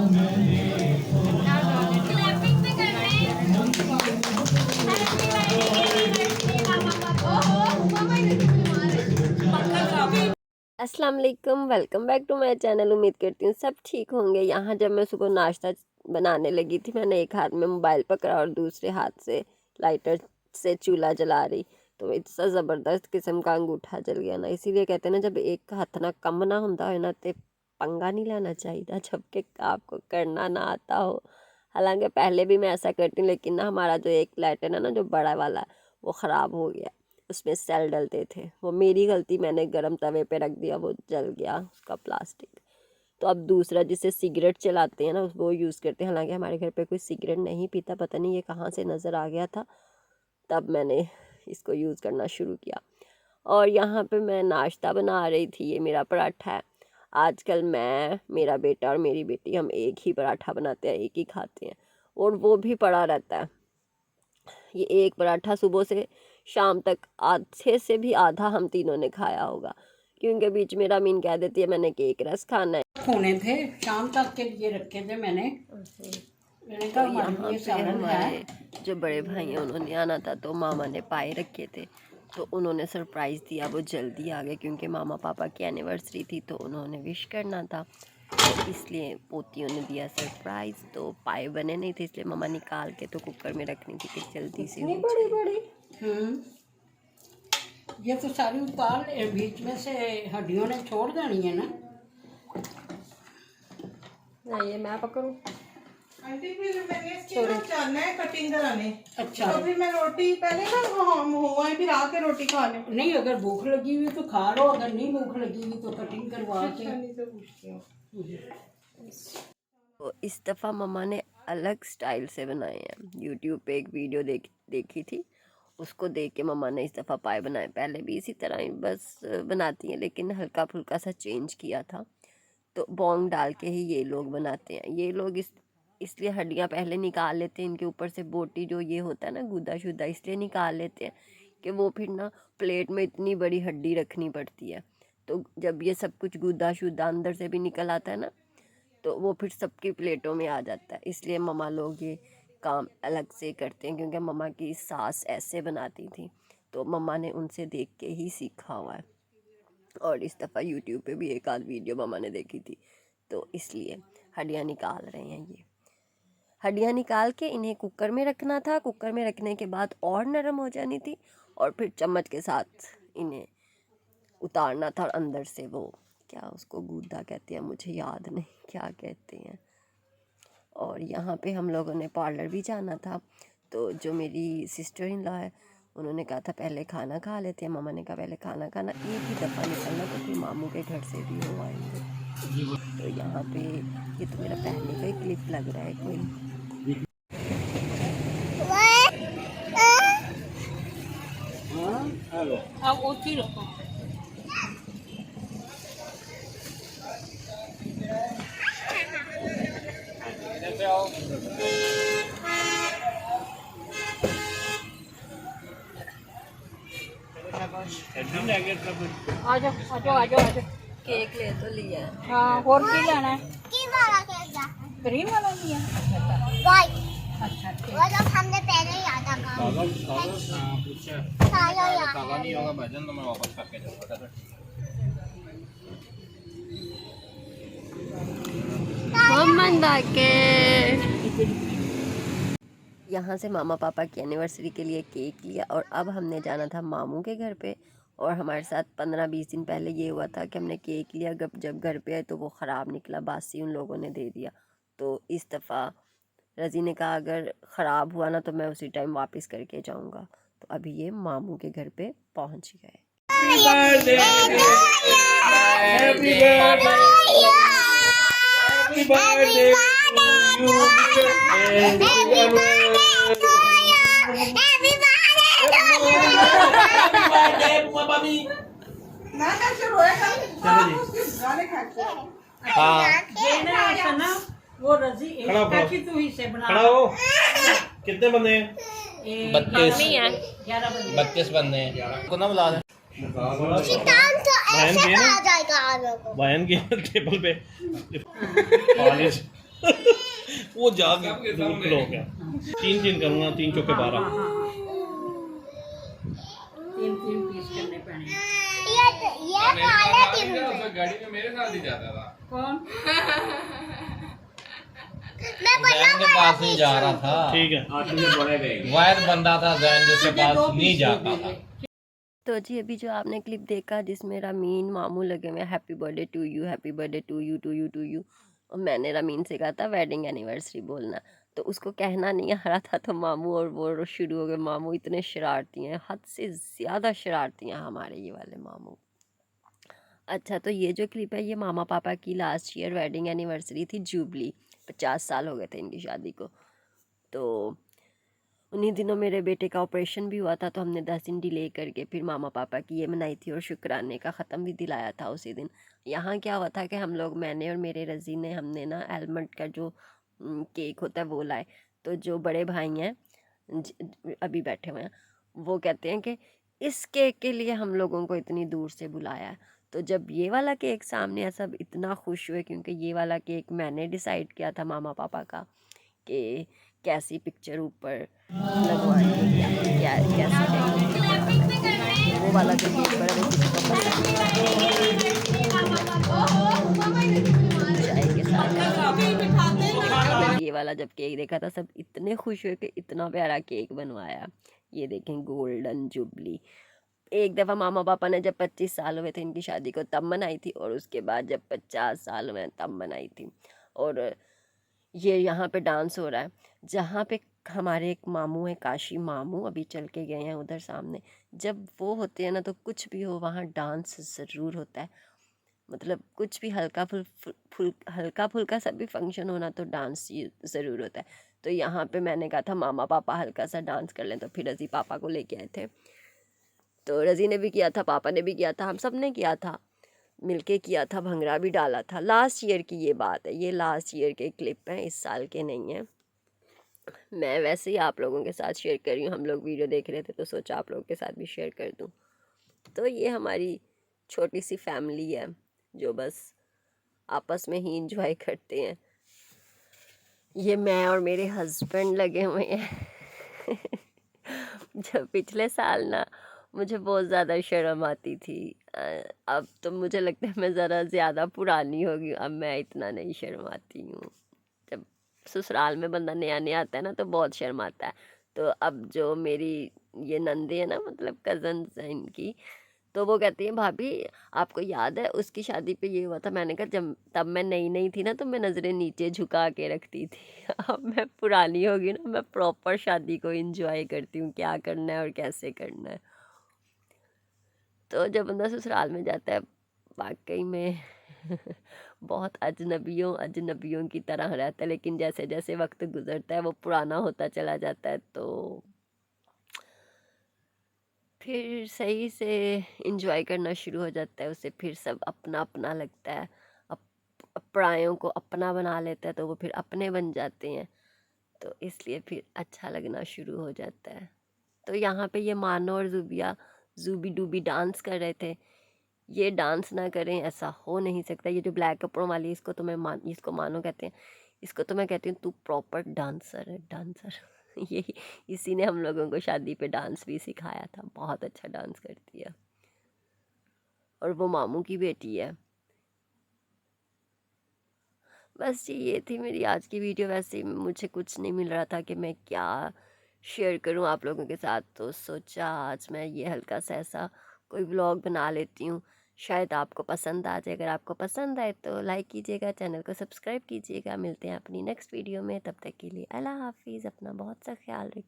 अस्सलाम वालेकुम, welcome back to my channel. उम्मीद करती हूँ सब ठीक होंगे। यहाँ जब मैं सुबह नाश्ता बनाने लगी थी, मैंने एक हाथ में मोबाइल पकड़ा और दूसरे हाथ से लाइटर से चूल्हा जला रही, तो इतना ज़बरदस्त किस्म का अंगूठा जल गया ना। इसीलिए कहते हैं ना, जब एक हाथ ना कम ना होता है ना, तो पंगा नहीं लेना चाहिए जबकि आपको करना ना आता हो। हालांकि पहले भी मैं ऐसा करती हूँ, लेकिन ना हमारा जो एक लाइटर है ना, जो बड़ा वाला, वो ख़राब हो गया। उसमें सेल डलते थे, वो मेरी गलती, मैंने गरम तवे पे रख दिया, वो जल गया उसका प्लास्टिक। तो अब दूसरा जिसे सिगरेट चलाते हैं ना, वो यूज़ करते हैं। हालांकि हमारे घर पे कोई सिगरेट नहीं पीता, पता नहीं ये कहाँ से नज़र आ गया था, तब मैंने इसको यूज़ करना शुरू किया। और यहाँ पे मैं नाश्ता बना रही थी, ये मेरा पराठा है। आजकल मैं, मेरा बेटा और मेरी बेटी, हम एक ही पराठा बनाते हैं, एक ही खाते हैं, और वो भी पड़ा रहता है। ये एक पराठा सुबह से शाम तक आधे से भी आधा हम तीनों ने खाया होगा, क्योंकि बीच में रामीन कह देती है मैंने केक रस खाना है। होने थे शाम तक के लिए रखे थे मैंने तो यहाँ पे हमारे जो बड़े भाई हैं उन्होंने आना था, तो मामा ने पाए रखे थे, तो उन्होंने सरप्राइज़ दिया। वो जल्दी आ गए क्योंकि मामा पापा की एनिवर्सरी थी, तो उन्होंने विश करना था, तो इसलिए पोतियों ने दिया सरप्राइज़। तो पाए बने नहीं थे, इसलिए मामा निकाल के तो कुकर में रखनी थी कि जल्दी से हो बड़ी जाए। बड़ी ये तो सारी उतार ले, बीच में से हड्डियों ने छोड़ देनी है ना। ये मैं पकड़ूं? आंटी फिर मैंने इसकी ना जाना है कटिंग कराने। अच्छा तो फिर मैं रोटी पहले ना हम हुआ है फिर आके रोटी खाने। नहीं, अगर भूख लगी हुई तो खा लो, अगर नहीं भूख लगी हुई तो कटिंग करवा के। नहीं तो पूछती हूँ। तो इस दफ़ा मम्मा ने अलग स्टाइल से बनाए हैं। यूट्यूब पे एक वीडियो देखी थी, उसको देख के मम्मा ने इस दफ़ा पाए बनाए। पहले भी इसी तरह ही बस बनाती हैं, लेकिन हल्का फुल्का सा चेंज किया था। तो बौंग डाल के ही ये लोग बनाते हैं। ये लोग इसलिए हड्डियाँ पहले निकाल लेते हैं, इनके ऊपर से बोटी जो ये होता है ना, गुदा शुदा, इसलिए निकाल लेते हैं कि वो फिर ना प्लेट में इतनी बड़ी हड्डी रखनी पड़ती है। तो जब ये सब कुछ गुदा शुदा अंदर से भी निकल आता है ना, तो वो फिर सबकी प्लेटों में आ जाता है। इसलिए मम्मा लोग ये काम अलग से करते हैं, क्योंकि मम्मा की सास ऐसे बनाती थी, तो मम्मा ने उनसे देख के ही सीखा हुआ है। और इस दफ़ा यूट्यूब पे भी एक आध वीडियो मम्मा ने देखी थी, तो इसलिए हड्डियाँ निकाल रहे हैं। ये हड्डियाँ निकाल के इन्हें कुकर में रखना था। कुकर में रखने के बाद और नरम हो जानी थी, और फिर चम्मच के साथ इन्हें उतारना था। और अंदर से वो क्या उसको गूदा कहते हैं, मुझे याद नहीं क्या कहते हैं। और यहाँ पे हम लोगों ने पार्लर भी जाना था, तो जो मेरी सिस्टर इन लॉ है, उन्होंने कहा था पहले खाना खा लेते हैं। मामा ने कहा पहले खाना खाना, एक ही दफ़ा निकलना, तो फिर मामू के घर से भी हो आएंगे। तो यहाँ पे ये तो मेरा पहले का ही क्लिप लग रहा है कोई। अब उसी रखो। आ जाओ आ जाओ आ जाओ आ जाओ। केक ले तो लिया है। हाँ, और की लेना है? क्रीम वाला लिया। अच्छा ठीक। वो जब हमने पहले ही आधा काम नहीं होगा भजन, तो मैं वापस करके जाऊंगा। यहाँ से मामा पापा की एनिवर्सरी के लिए केक लिया, और अब हमने जाना था मामू के घर पे। और हमारे साथ 15-20 दिन पहले ये हुआ था कि हमने केक लिया, जब घर पे आए तो वो ख़राब निकला, बासी उन लोगों ने दे दिया। तो इस दफ़ा रज़ी ने कहा अगर ख़राब हुआ ना, तो मैं उसी टाइम वापस करके जाऊँगा। तो अभी ये मामू के घर पे पहुँच गए। ना कैसे रोएगा? गाने खा के। ये ना ऐसा ना, वो रजी एक पैकेट तू ही से बना। खड़ा हो। कितने बंदे हैं? 32 32 बंदे हैं। को ना बुला दे। शितान तो ऐसे आ जाएगा आगे को। बहन की टेबल पे पॉलिश वो जाके फ्लो हो गया। 3 करूँगा, 3 चौके 12। हाँ, हाँ, हाँ। 3 पीस करने पैने। ये वाला दिन गाड़ी में मेरे साथ ही जाता था। कौन? मैं जैन के पास नहीं जा रहा था। ठीक है। वायर बंदा था जैन जिसके पास नहीं जाता था। तो जी अभी जो आपने क्लिप देखा जिसमें रामीन मामू लगे हुए happy birthday to you, happy birthday to you, to you, to you. और मैंने रामीन से कहा था वेडिंग एनिवर्सरी बोलना, तो उसको कहना नहीं आ रहा था, तो मामू और वो शुरू हो गए। मामू इतने शरारती हैं, हद से ज़्यादा शरारती हैं हमारे ये वाले मामू। अच्छा, तो ये जो क्लिप है ये मामा पापा की लास्ट ईयर वेडिंग एनिवर्सरी थी, जुबली। 50 साल हो गए थे इनकी शादी को। तो उन्हीं दिनों मेरे बेटे का ऑपरेशन भी हुआ था, तो हमने 10 दिन डिले करके फिर मामा पापा की ये मनाई थी और शुक्राने का ख़त्म भी दिलाया था उसी दिन। यहाँ क्या हुआ था कि हम लोग, मैंने और मेरे रज़ी ने, हमने ना एलमंड का जो केक होता है वो लाए। तो जो बड़े भाई हैं अभी बैठे हुए हैं, वो कहते हैं कि इस केक के लिए हम लोगों को इतनी दूर से बुलाया है। तो जब ये वाला केक सामने आया सब इतना खुश हुए, क्योंकि ये वाला केक मैंने डिसाइड किया था मामा पापा का कि कैसी पिक्चर ऊपर लगवानी है, क्या कैसे है। वो वाला जो केक बड़ा चाय के साथ ये वाला जब केक देखा था सब इतने खुश हुए कि इतना प्यारा केक बनवाया। ये देखें गोल्डन जुबली। एक दफ़ा मामा पापा ने जब 25 साल हुए थे इनकी शादी को तब मनाई थी, और उसके बाद जब 50 साल हुए तब मनाई थी। और ये यहाँ पे डांस हो रहा है जहाँ पे हमारे एक मामू हैं, काशी मामू, अभी चल के गए हैं उधर सामने। जब वो होते हैं ना तो कुछ भी हो वहाँ डांस ज़रूर होता है। मतलब कुछ भी हल्का फुल्का सा भी फंक्शन होना तो डांस ज़रूर होता है। तो यहाँ पे मैंने कहा था मामा पापा हल्का सा डांस कर लें, तो फिर रज़ी पापा को लेके आए थे। तो रज़ी ने भी किया था, पापा ने भी किया था, हम सब ने किया था, मिलके किया था, भंगड़ा भी डाला था। लास्ट ईयर की ये बात है, ये लास्ट ईयर के क्लिप हैं, इस साल के नहीं हैं। मैं वैसे ही आप लोगों के साथ शेयर कर रही हूँ, हम लोग वीडियो देख रहे थे तो सोचा आप लोगों के साथ भी शेयर कर दूँ। तो ये हमारी छोटी सी फैमिली है जो बस आपस में ही इंजॉय करते हैं। ये मैं और मेरे हस्बैंड लगे हुए हैं। जब पिछले साल ना मुझे बहुत ज़्यादा शर्म आती थी, अब तो मुझे लगता है मैं ज़रा ज़्यादा पुरानी हो गई, अब मैं इतना नहीं शर्माती हूँ। जब ससुराल में बंदा नया नया आता है ना तो बहुत शर्म आता है। तो अब जो मेरी ये नंदी है ना, मतलब कज़न्स हैं इनकी, तो वो कहती हैं भाभी आपको याद है उसकी शादी पे ये हुआ था। मैंने कहा जब तब मैं नई नई थी ना तो मैं नज़रें नीचे झुका के रखती थी। अब मैं पुरानी हो गई ना, मैं प्रॉपर शादी को एंजॉय करती हूँ, क्या करना है और कैसे करना है। तो जब बंदा ससुराल में जाता है वाकई में बहुत अजनबियों की तरह रहता है, लेकिन जैसे जैसे वक्त गुजरता है वो पुराना होता चला जाता है, तो फिर सही से इंजॉय करना शुरू हो जाता है। उसे फिर सब अपना अपना लगता है, परायों को अपना बना लेता है तो वो फिर अपने बन जाते हैं, तो इसलिए फिर अच्छा लगना शुरू हो जाता है। तो यहाँ पे ये मानो और ज़ुबिया ज़ूबी डूबी डांस कर रहे थे। ये डांस ना करें ऐसा हो नहीं सकता। ये जो ब्लैक कपड़ों वाली इसको तो इसको मानो कहते हैं, इसको तो मैं कहती हूँ तू प्रॉपर डांसर है, डांसर। ये इसी ने हम लोगों को शादी पे डांस भी सिखाया था, बहुत अच्छा डांस करती है। और वो मामू की बेटी है। बस जी ये थी मेरी आज की वीडियो। वैसे मुझे कुछ नहीं मिल रहा था कि मैं क्या शेयर करूं आप लोगों के साथ, तो सोचा आज मैं ये हल्का सा ऐसा कोई व्लॉग बना लेती हूं, शायद आपको पसंद आ जाए। अगर आपको पसंद आए तो लाइक कीजिएगा, चैनल को सब्सक्राइब कीजिएगा। मिलते हैं अपनी नेक्स्ट वीडियो में, तब तक के लिए अल्लाह हाफिज़। अपना बहुत सा ख्याल रखिए।